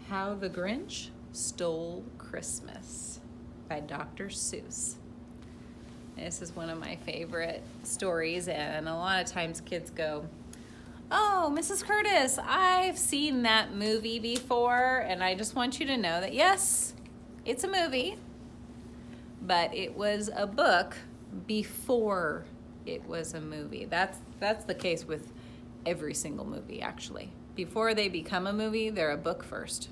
How the Grinch Stole Christmas by Dr. Seuss. This is one of my favorite stories, and a lot of times kids go, "Oh, Mrs. Curtis, I've seen that movie before," and I just want you to know that yes, it's a movie, but it was a book before it was a movie. That's the case with every single movie, actually. Before they become a movie, they're a book first.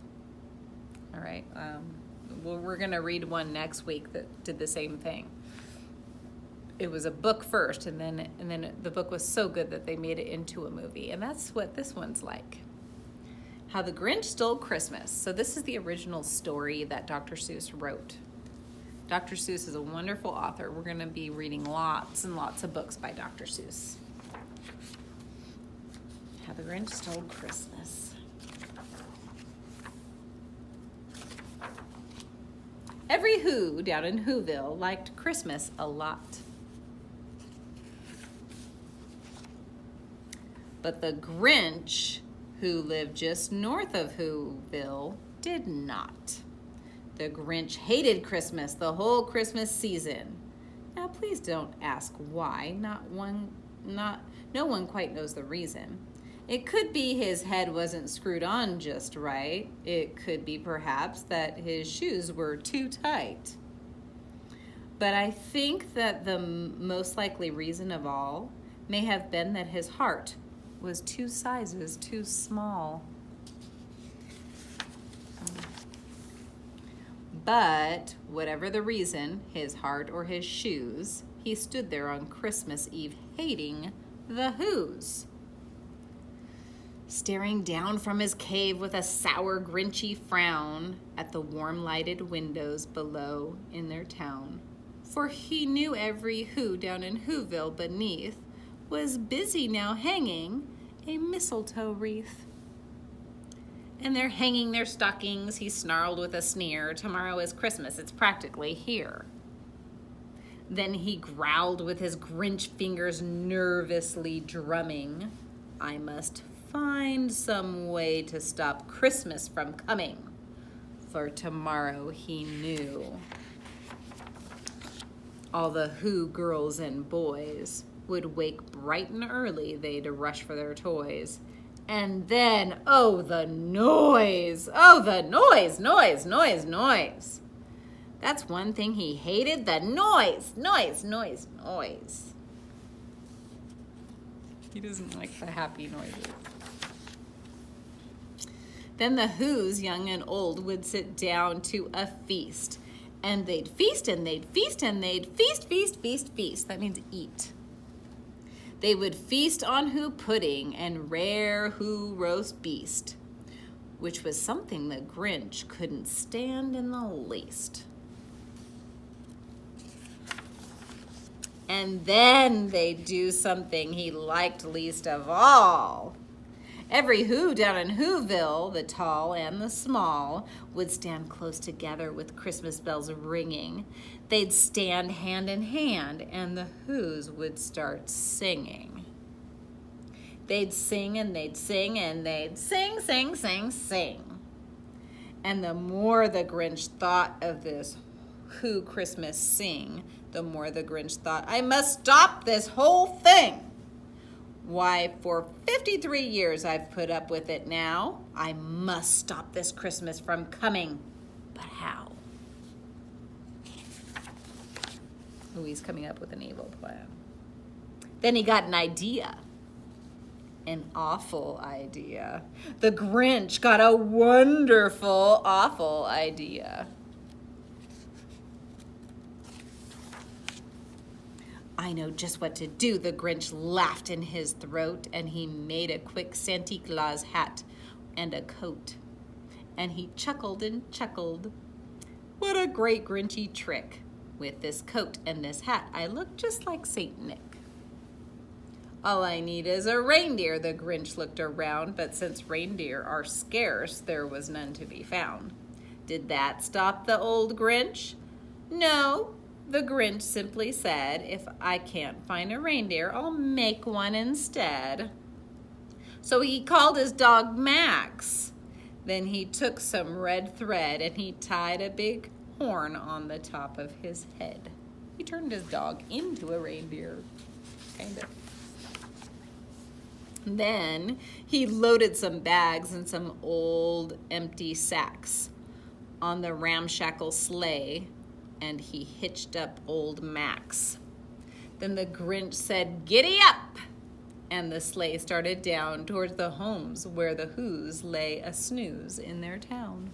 All right. We're going to read one next week that did the same thing. It was a book first, and then the book was so good that they made it into a movie. And that's what this one's like. How the Grinch Stole Christmas. So this is the original story that Dr. Seuss wrote. Dr. Seuss is a wonderful author. We're going to be reading lots and lots of books by Dr. Seuss. How the Grinch Stole Christmas. Every Who down in Whoville liked Christmas a lot. But the Grinch, who lived just north of Whoville, did not. The Grinch hated Christmas the whole Christmas season. Now, please don't ask why. No one quite knows the reason. It could be his head wasn't screwed on just right. It could be perhaps that his shoes were too tight. But I think that the most likely reason of all may have been that his heart was 2 sizes too small. But whatever the reason, his heart or his shoes, he stood there on Christmas Eve hating the Whos. Staring down from his cave with a sour, grinchy frown at the warm lighted windows below in their town. For he knew every Who down in Whoville beneath was busy now hanging a mistletoe wreath. And they're hanging their stockings, he snarled with a sneer. Tomorrow is Christmas, it's practically here. Then he growled with his Grinch fingers nervously drumming. I must find some way to stop Christmas from coming, for tomorrow he knew all the Who girls and boys would wake bright and early, they'd rush for their toys. And then, oh, the noise! Oh, the noise, noise, noise, noise! That's one thing he hated, the noise, noise, noise, noise. He doesn't like the happy noises. Then the Whos, young and old, would sit down to a feast. And they'd feast, and they'd feast, and they'd feast, feast, feast, feast. That means eat. They would feast on Who pudding and rare Who roast beast, which was something the Grinch couldn't stand in the least. And then they'd do something he liked least of all. Every Who down in Whoville, the tall and the small, would stand close together with Christmas bells ringing. They'd stand hand in hand, and the Whos would start singing. They'd sing and they'd sing and they'd sing, sing, sing, sing. And the more the Grinch thought of this Who Christmas sing, the more the Grinch thought, I must stop this whole thing. Why, for 53 years I've put up with it now. I must stop this Christmas from coming. But how? Oh, he's coming up with an evil plan. Then he got an idea. An awful idea. The Grinch got a wonderful, awful idea. I know just what to do, the Grinch laughed in his throat, and he made a quick Santa Claus hat and a coat. And he chuckled and chuckled. What a great Grinchy trick. With this coat and this hat, I look just like Saint Nick. All I need is a reindeer, the Grinch looked around, but since reindeer are scarce, there was none to be found. Did that stop the old Grinch? No. The Grinch simply said, if I can't find a reindeer, I'll make one instead. So he called his dog Max. Then he took some red thread and he tied a big horn on the top of his head. He turned his dog into a reindeer, kind of. Then he loaded some bags and some old empty sacks on the ramshackle sleigh, and he hitched up old Max. Then the Grinch said, "Giddy up!" And the sleigh started down towards the homes where the Whos lay a snooze in their town.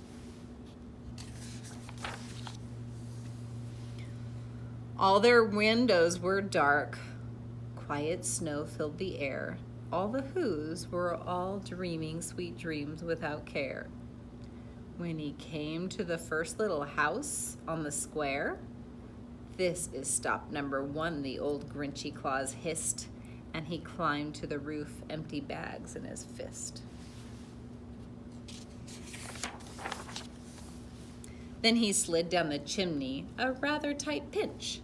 All their windows were dark. Quiet snow filled the air. All the Whos were all dreaming sweet dreams without care. When he came to the first little house on the square, "This is stop number 1, the old Grinchy Claus hissed, and he climbed to the roof, empty bags in his fist. Then he slid down the chimney, a rather tight pinch.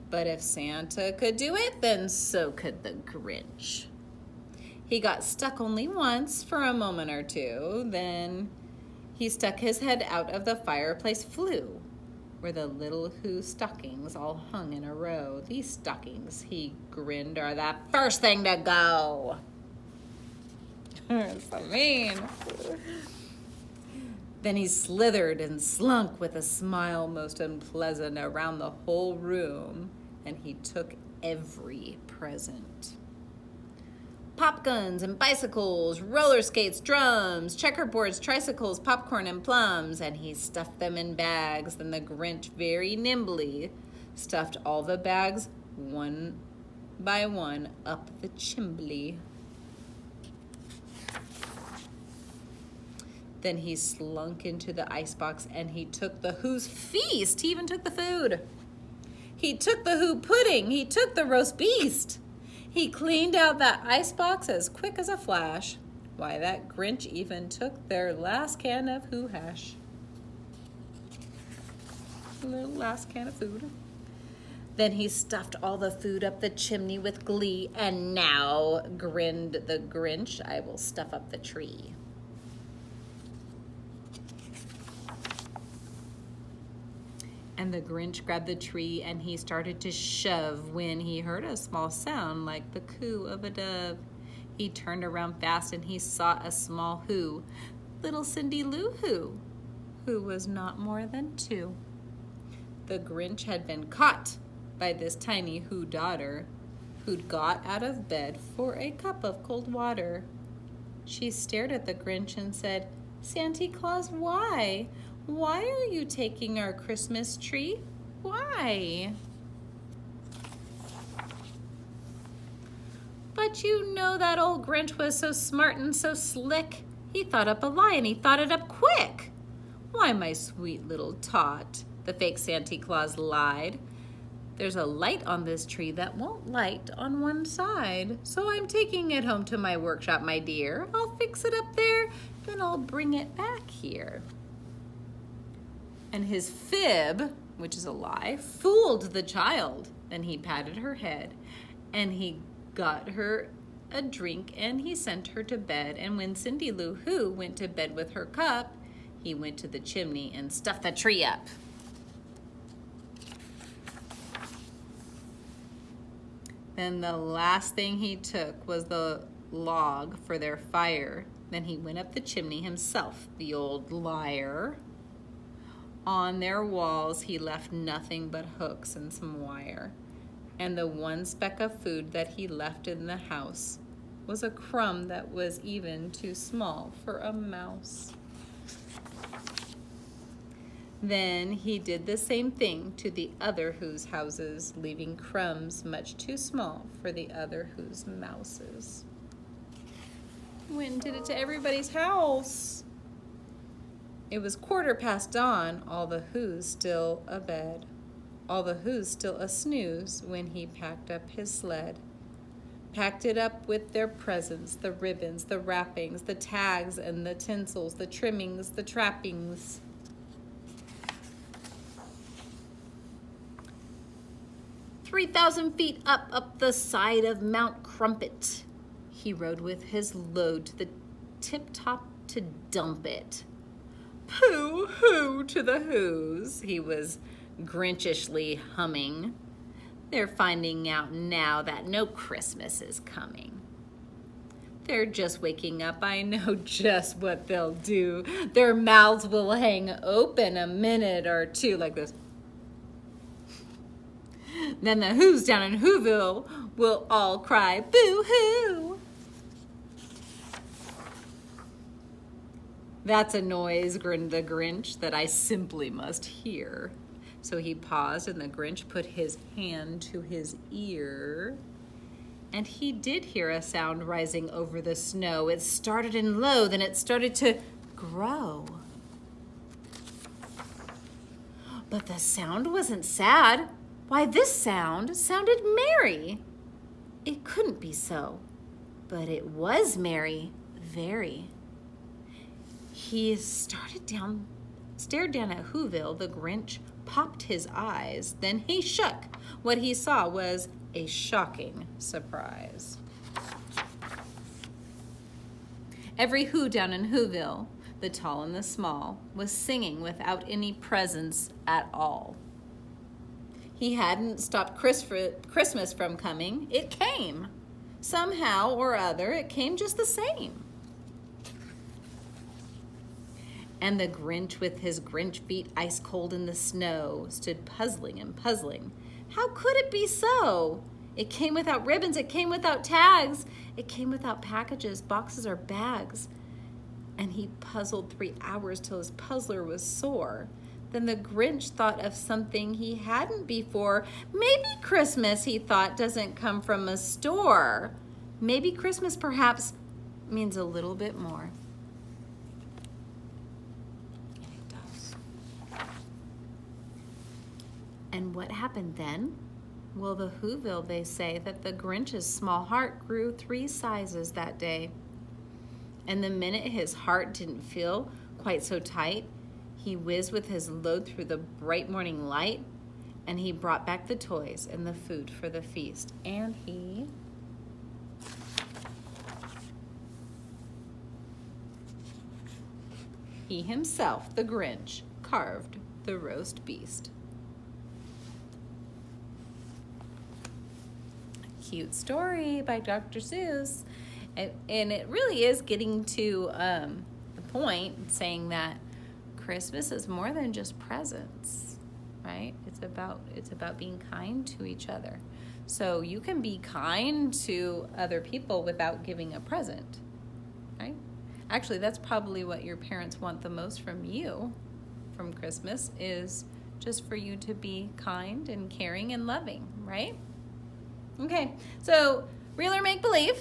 But if Santa could do it, then so could the Grinch. He got stuck only once for a moment or two, then he stuck his head out of the fireplace flue, where the little Who stockings all hung in a row. "These stockings," he grinned, "are the first thing to go." So mean. Then he slithered and slunk with a smile most unpleasant around the whole room, and he took every present. Pop guns and bicycles, roller skates, drums, checkerboards, tricycles, popcorn, and plums, and he stuffed them in bags. Then the Grinch very nimbly stuffed all the bags one by one up the chimbley. Then he slunk into the icebox and he took the Who's feast. He even took the food. He took the Who pudding. He took the roast beast. He cleaned out that icebox as quick as a flash. Why, that Grinch even took their last can of Who hash. Little last can of food. Then he stuffed all the food up the chimney with glee. "And now," grinned the Grinch, "I will stuff up the tree." And the Grinch grabbed the tree and he started to shove when he heard a small sound like the coo of a dove. He turned around fast and he saw a small Who, little Cindy Lou Who was not more than 2. The Grinch had been caught by this tiny Who daughter, who'd got out of bed for a cup of cold water. She stared at the Grinch and said, "Santa Claus, why? Why are you taking our Christmas tree? Why?" "But you know that old Grinch was so smart and so slick. He thought up a lie and he thought it up quick." "Why, my sweet little tot," the fake Santa Claus lied, "there's a light on this tree that won't light on one side. So I'm taking it home to my workshop, my dear. I'll fix it up there, then I'll bring it back here." And his fib, which is a lie, fooled the child. Then he patted her head and he got her a drink and he sent her to bed. And when Cindy Lou Who went to bed with her cup, he went to the chimney and stuffed the tree up. Then the last thing he took was the log for their fire. Then he went up the chimney himself, the old liar. On their walls, he left nothing but hooks and some wire. And the one speck of food that he left in the house was a crumb that was even too small for a mouse. Then he did the same thing to the other Who's houses, leaving crumbs much too small for the other Who's mouses. Went and did it to everybody's house. It was 1/4 dawn, all the Who's still abed, all the Who's still a snooze when he packed up his sled. Packed it up with their presents, the ribbons, the wrappings, the tags and the tinsels, the trimmings, the trappings. "3,000 feet up the side of Mount Crumpet," he rode with his load to the tip-top to dump it. Pooh-hoo to the Who's, he was Grinchishly humming. They're finding out now that no Christmas is coming. They're just waking up. I know just what they'll do. Their mouths will hang open a minute or two like this. Then the Who's down in Whoville will all cry, boo-hoo. That's a noise, grinned the Grinch, that I simply must hear. So he paused, and the Grinch put his hand to his ear. And he did hear a sound rising over the snow. It started in low, then it started to grow. But the sound wasn't sad. Why, this sound sounded merry. It couldn't be so, but it was merry, very. He stared down at Whoville. The Grinch popped his eyes. Then he shook. What he saw was a shocking surprise. Every Who down in Whoville, the tall and the small, was singing without any presents at all. He hadn't stopped Christmas from coming. It came. Somehow or other, it came just the same. And the Grinch, with his Grinch feet ice cold in the snow, stood puzzling and puzzling. How could it be so? It came without ribbons, it came without tags, it came without packages, boxes, or bags. And he puzzled 3 hours till his puzzler was sore. Then the Grinch thought of something he hadn't before. Maybe Christmas, he thought, doesn't come from a store. Maybe Christmas perhaps means a little bit more. And what happened then? Well, the Whoville, they say that the Grinch's small heart grew 3 sizes that day. And the minute his heart didn't feel quite so tight, he whizzed with his load through the bright morning light, and he brought back the toys and the food for the feast. And he himself, the Grinch, carved the roast beast. Cute story by Dr. Seuss. And it really is getting to the point, saying that Christmas is more than just presents, right? It's about being kind to each other. So you can be kind to other people without giving a present, right? Actually, that's probably what your parents want the most from you from Christmas, is just for you to be kind and caring and loving, right? Okay, so real or make-believe?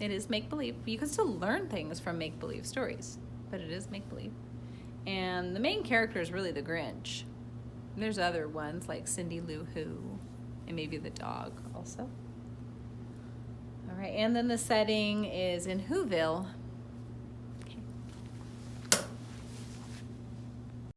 It is make-believe. You can still learn things from make-believe stories, but it is make-believe. And the main character is really the Grinch. There's other ones like Cindy Lou Who, and maybe the dog also. All right, and then the setting is in Whoville,